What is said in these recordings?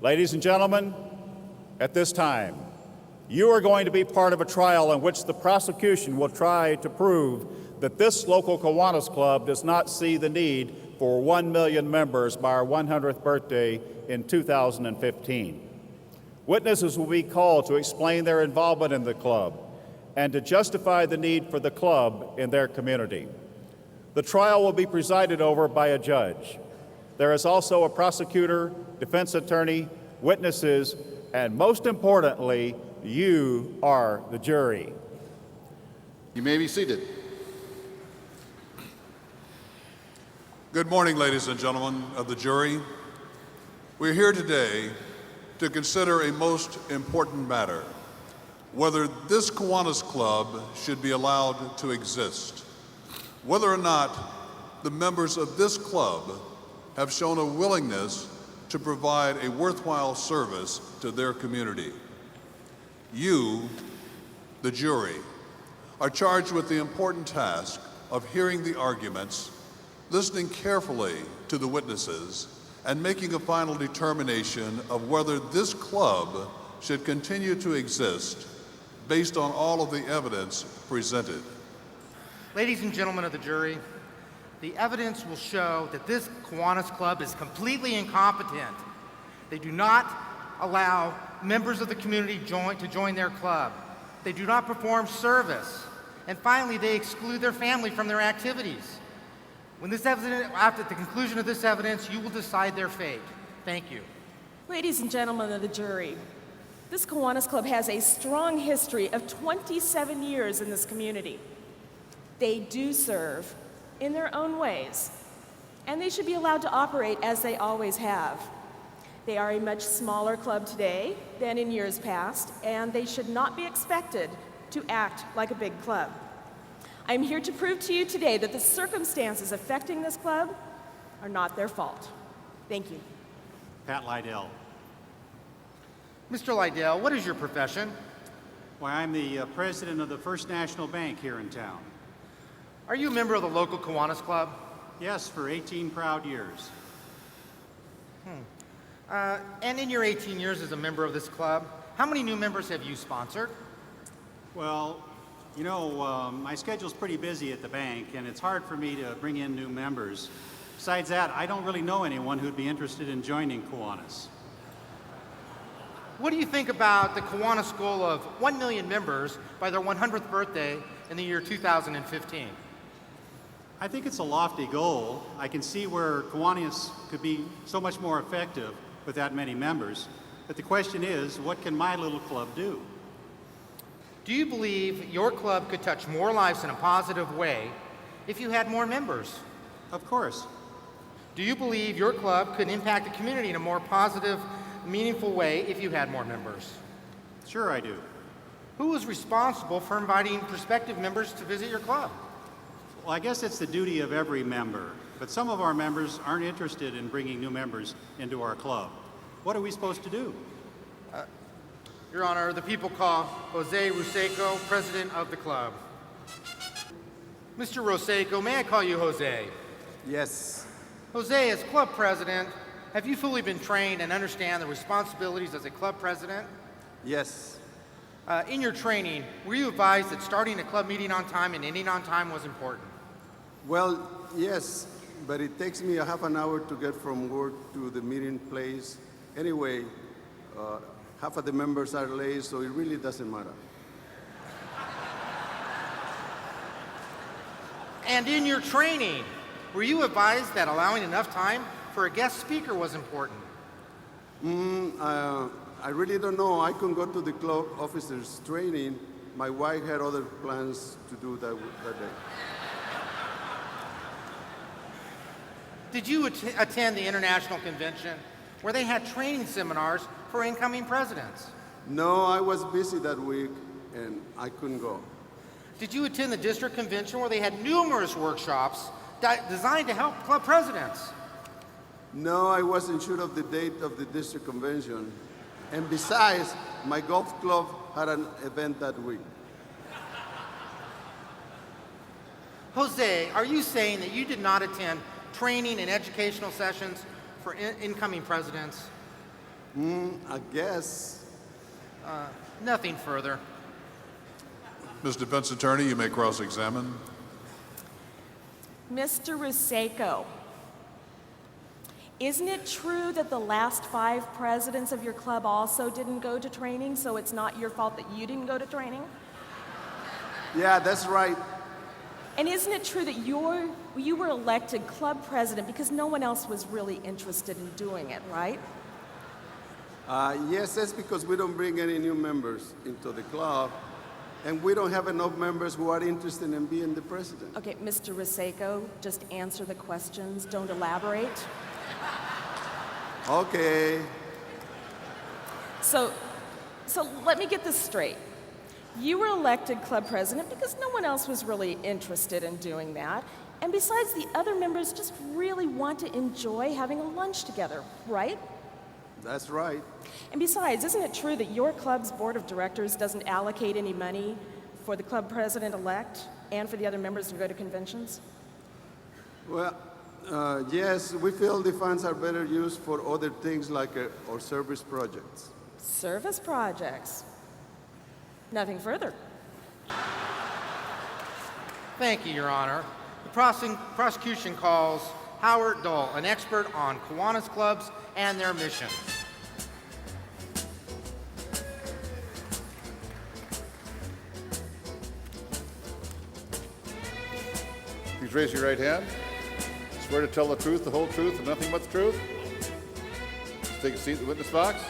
Ladies and gentlemen, at this time, you are going to be part of a trial in which the prosecution will try to prove that this local Kiwanis Club does not see the need for 1 million members by our 100th birthday in 2015. Witnesses will be called to explain their involvement in the club and to justify the need for the club in their community. The trial will be presided over by a judge. There is also a prosecutor, defense attorney, witnesses, and most importantly, you are the jury. You may be seated. Good morning, ladies and gentlemen of the jury. We're here today to consider a most important matter: whether this Kiwanis Club should be allowed to exist, whether or not the members of this club have shown a willingness to provide a worthwhile service to their community. You, the jury, are charged with the important task of hearing the arguments, listening carefully to the witnesses, and making a final determination of whether this club should continue to exist based on all of the evidence presented. Ladies and gentlemen of the jury, the evidence will show that this Kiwanis Club is completely incompetent. They do not allow members of the community to join their club. They do not perform service. And finally, they exclude their family from their activities. After the conclusion of this evidence, you will decide their fate. Thank you. Ladies and gentlemen of the jury, this Kiwanis Club has a strong history of 27 years in this community. They do serve in their own ways, and they should be allowed to operate as they always have. They are a much smaller club today than in years past, and they should not be expected to act like a big club. I'm here to prove to you today that the circumstances affecting this club are not their fault. Thank you. Pat Lydell. Mr. Lydell, what is your profession? Why, I'm the president of the First National Bank here in town. Are you a member of the local Kiwanis Club? Yes, for 18 proud years. And in your 18 years as a member of this club, how many new members have you sponsored? Well, you know, my schedule's pretty busy at the bank, and it's hard for me to bring in new members. Besides that, I don't really know anyone who'd be interested in joining Kiwanis. What do you think about the Kiwanis goal of 1 million members by their 100th birthday in the year 2015? I think it's a lofty goal. I can see where Kiwanis could be so much more effective with that many members. But the question is, what can my little club do? Do you believe your club could touch more lives in a positive way if you had more members? Of course. Do you believe your club could impact the community in a more positive, meaningful way if you had more members? Sure I do. Who is responsible for inviting prospective members to visit your club? Well, I guess it's the duty of every member, but some of our members aren't interested in bringing new members into our club. What are we supposed to do? Your Honor, the people call Jose Ruseco, president of the club. Mr. Ruseco, may I call you Jose? Yes. Jose, as club president, have you fully been trained and understand the responsibilities as a club president? Yes. In your training, were you advised that starting a club meeting on time and ending on time was important? Well, yes, but it takes me a half an hour to get from work to the meeting place. Anyway, half of the members are late, so it really doesn't matter. And in your training, were you advised that allowing enough time for a guest speaker was important? I really don't know. I couldn't go to the club officers training. My wife had other plans to do that day. Did you attend the International Convention where they had training seminars for incoming presidents? No, I was busy that week, and I couldn't go. Did you attend the district convention where they had numerous workshops designed to help club presidents? No, I wasn't sure of the date of the district convention. And besides, my golf club had an event that week. Jose, are you saying that you did not attend training and educational sessions for incoming presidents? I guess. Nothing further. Ms. Defense Attorney, you may cross-examine. Mr. Ruseko, isn't it true that the last 5 presidents of your club also didn't go to training, so it's not your fault that you didn't go to training? Yeah, that's right. And isn't it true that you were elected club president because no one else was really interested in doing it, right? Yes, that's because we don't bring any new members into the club, and we don't have enough members who are interested in being the president. Okay, Mr. Ruseko, just answer the questions, don't elaborate. Okay. So let me get this straight. You were elected club president because no one else was really interested in doing that. And besides, the other members just really want to enjoy having a lunch together, right? That's right. And besides, isn't it true that your club's board of directors doesn't allocate any money for the club president-elect and for the other members to go to conventions? Well, yes, we feel the funds are better used for other things like our service projects. Service projects. Nothing further. Thank you, Your Honor. The prosecution calls Howard Dull, an expert on Kiwanis clubs and their missions. Please raise your right hand. Swear to tell the truth, the whole truth, and nothing but the truth. Take a seat in the witness box.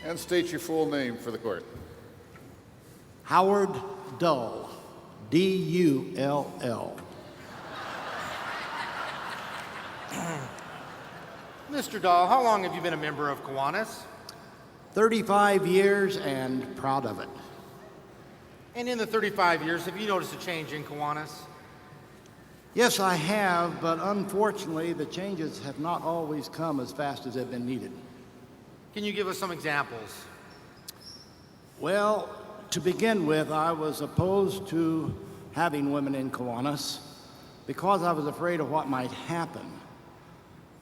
And state your full name for the court. Howard Dull, D-U-L-L. Mr. Dull, how long have you been a member of Kiwanis? 35 years and proud of it. And in the 35 years, have you noticed a change in Kiwanis? Yes, I have, but unfortunately, the changes have not always come as fast as they've been needed. Can you give us some examples? Well, to begin with, I was opposed to having women in Kiwanis because I was afraid of what might happen.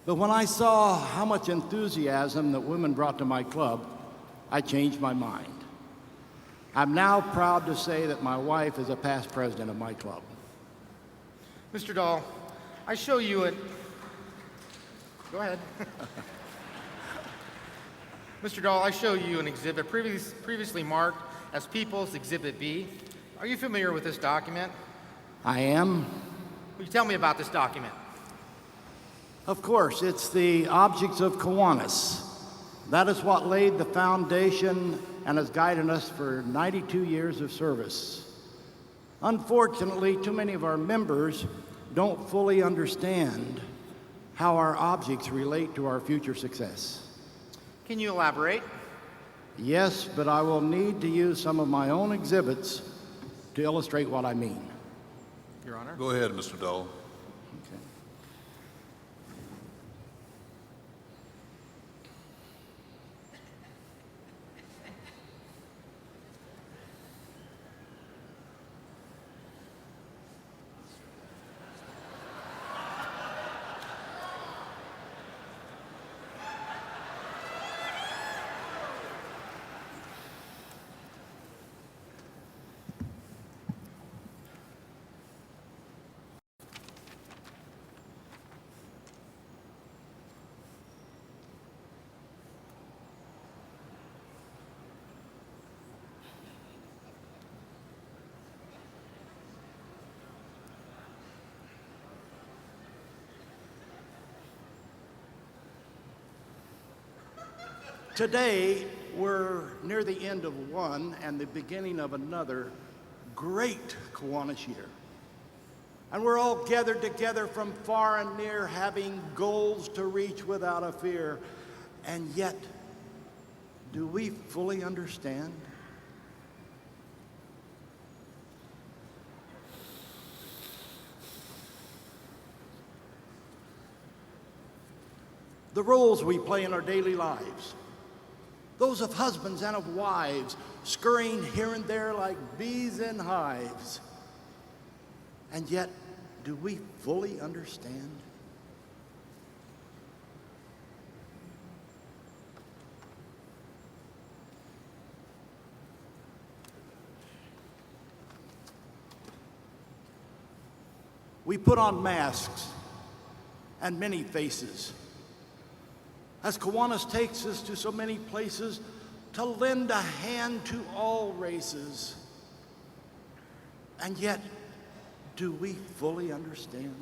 But when I saw how much enthusiasm that women brought to my club, I changed my mind. I'm now proud to say that my wife is a past president of my club. Mr. Dull, I show you an... Go ahead. Mr. Dull, I show you an exhibit previously marked as People's Exhibit B. Are you familiar with this document? I am. Will you tell me about this document? Of course, it's the objects of Kiwanis. That is what laid the foundation and has guided us for 92 years of service. Unfortunately, too many of our members don't fully understand how our objects relate to our future success. Can you elaborate? Yes, but I will need to use some of my own exhibits to illustrate what I mean. Your Honor. Go ahead, Mr. Dull. Okay. Today, we're near the end of one and the beginning of another great Kiwanis year. And we're all gathered together from far and near, having goals to reach without a fear. And yet, do we fully understand? The roles we play in our daily lives, those of husbands and of wives, scurrying here and there like bees in hives. And yet, do we fully understand? We put on masks and many faces. As Kiwanis takes us to so many places to lend a hand to all races. And yet, do we fully understand?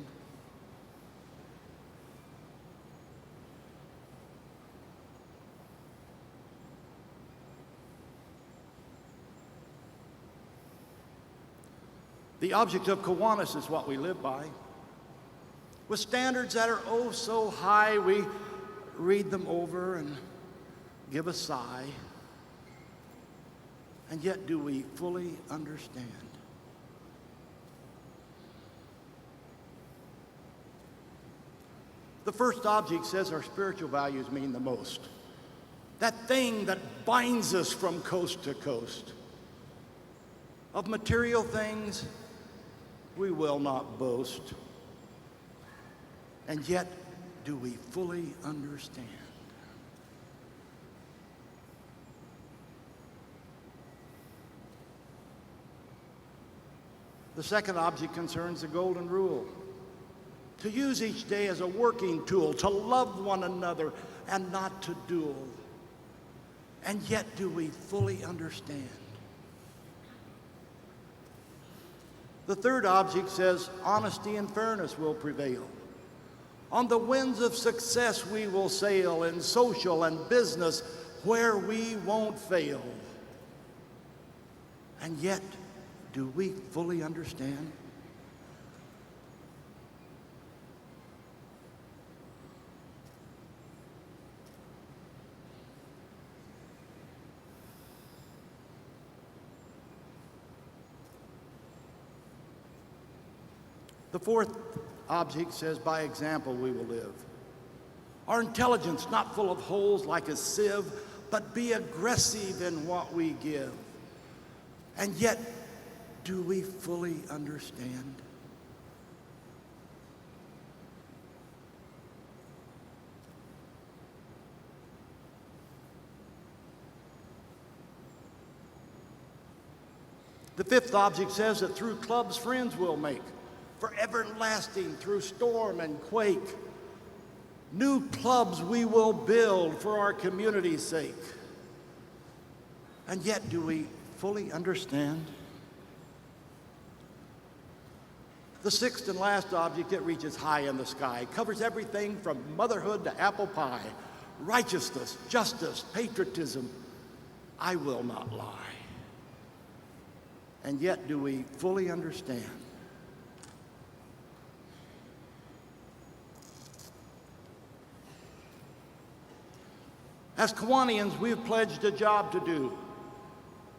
The object of Kiwanis is what we live by. With standards that are oh so high, we read them over and give a sigh. And yet, do we fully understand? The first object says our spiritual values mean the most. That thing that binds us from coast to coast. Of material things, we will not boast. And yet, do we fully understand? The second object concerns the golden rule. To use each day as a working tool, to love one another and not to duel. And yet, do we fully understand? The third object says honesty and fairness will prevail. On the winds of success we will sail, in social and business where we won't fail. And yet, do we fully understand? The fourth object says, by example we will live. Our intelligence not full of holes like a sieve, but be aggressive in what we give. And yet, do we fully understand? The fifth object says that through clubs friends will make, for everlasting through storm and quake. New clubs we will build for our community's sake. And yet, do we fully understand? The sixth and last object, it reaches high in the sky, covers everything from motherhood to apple pie, righteousness, justice, patriotism. I will not lie. And yet, do we fully understand? As Kiwanians, we've pledged a job to do,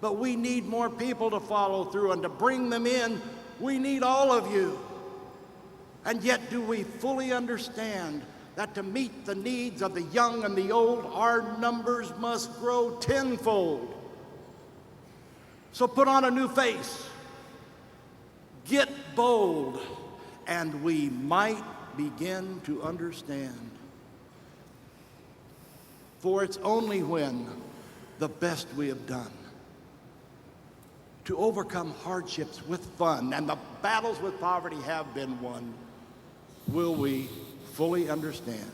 but we need more people to follow through, and to bring them in, we need all of you. And yet, do we fully understand that to meet the needs of the young and the old, our numbers must grow tenfold? So put on a new face, get bold, and we might begin to understand. For it's only when the best we have done to overcome hardships with fun and the battles with poverty have been won will we fully understand.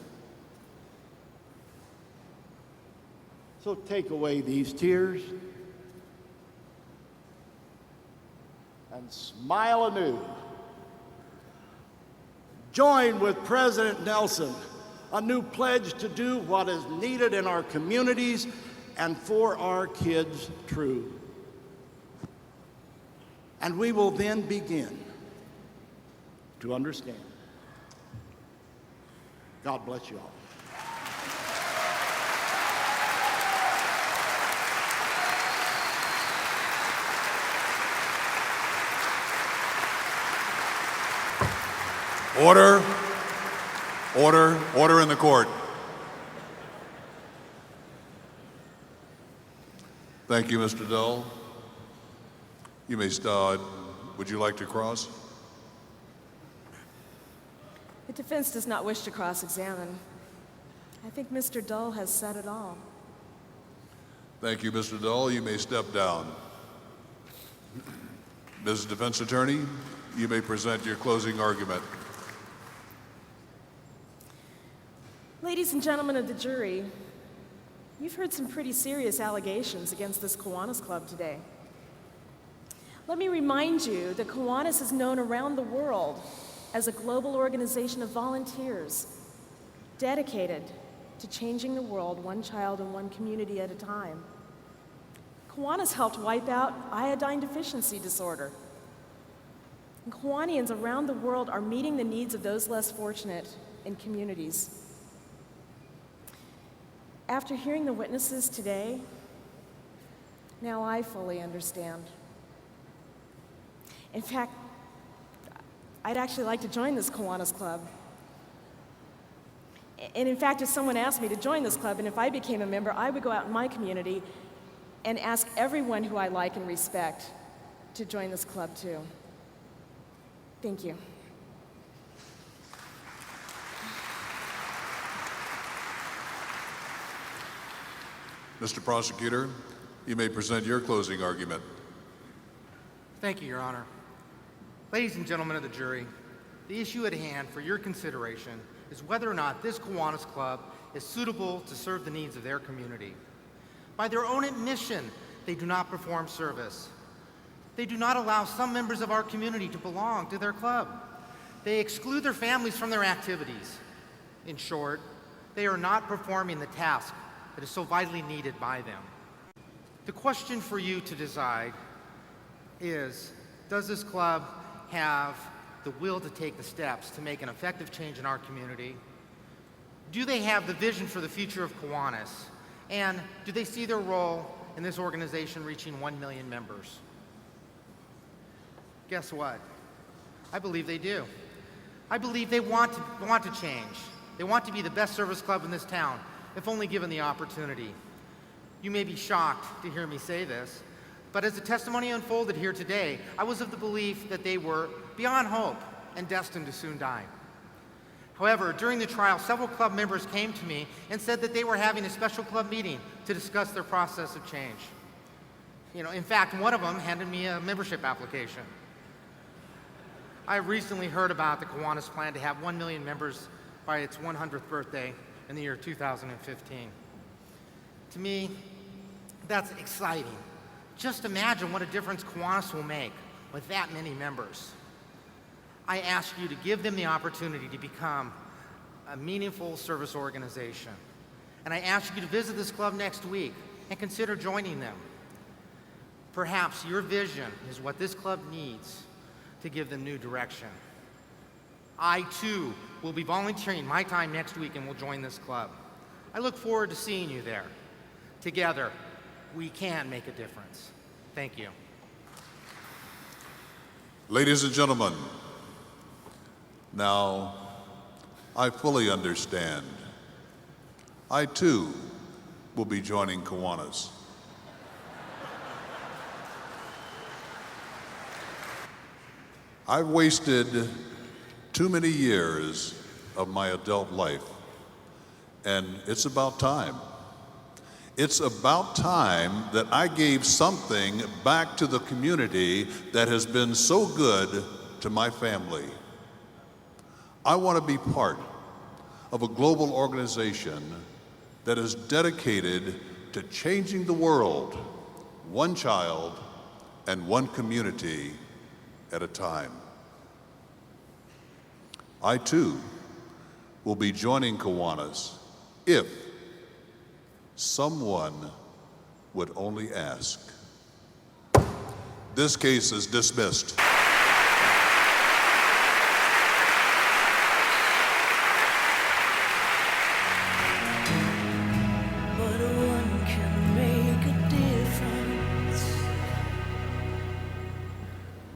So take away these tears and smile anew. Join with President Nelson, a new pledge to do what is needed in our communities and for our kids true. And we will then begin to understand. God bless you all. Order. Order. Order in the court. Thank you, Mr. Dull. You may start. Would you like to cross? The defense does not wish to cross-examine. I think Mr. Dull has said it all. Thank you, Mr. Dull. You may step down. Ms. Defense Attorney, you may present your closing argument. Ladies and gentlemen of the jury, you've heard some pretty serious allegations against this Kiwanis Club today. Let me remind you that Kiwanis is known around the world as a global organization of volunteers dedicated to changing the world one child and one community at a time. Kiwanis helped wipe out iodine deficiency disorder. And Kiwanians around the world are meeting the needs of those less fortunate in communities. After hearing the witnesses today, now I fully understand. In fact, I'd actually like to join this Kiwanis Club. And in fact, if someone asked me to join this club, and if I became a member, I would go out in my community and ask everyone who I like and respect to join this club too. Thank you. Mr. Prosecutor, you may present your closing argument. Thank you, Your Honor. Ladies and gentlemen of the jury, the issue at hand for your consideration is whether or not this Kiwanis Club is suitable to serve the needs of their community. By their own admission, they do not perform service. They do not allow some members of our community to belong to their club. They exclude their families from their activities. In short, they are not performing the task that is so vitally needed by them. The question for you to decide is, does this club have the will to take the steps to make an effective change in our community? Do they have the vision for the future of Kiwanis? And do they see their role in this organization reaching 1 million members? Guess what? I believe they do. I believe they want to change. They want to be the best service club in this town, if only given the opportunity. You may be shocked to hear me say this, but as the testimony unfolded here today, I was of the belief that they were beyond hope and destined to soon die. However, during the trial, several club members came to me and said that they were having a special club meeting to discuss their process of change. In fact, one of them handed me a membership application. I recently heard about the Kiwanis plan to have 1 million members by its 100th birthday in the year 2015. To me, that's exciting. Just imagine what a difference Kiwanis will make with that many members. I ask you to give them the opportunity to become a meaningful service organization. And I ask you to visit this club next week and consider joining them. Perhaps your vision is what this club needs to give them new direction. I, too, will be volunteering my time next week and will join this club. I look forward to seeing you there. Together, we can make a difference. Thank you. Ladies and gentlemen, now I fully understand. I too will be joining Kiwanis. I've wasted too many years of my adult life, and it's about time. It's about time that I gave something back to the community that has been so good to my family. I want to be part of a global organization that is dedicated to changing the world, one child and one community at a time. I too will be joining Kiwanis if someone would only ask. This case is dismissed.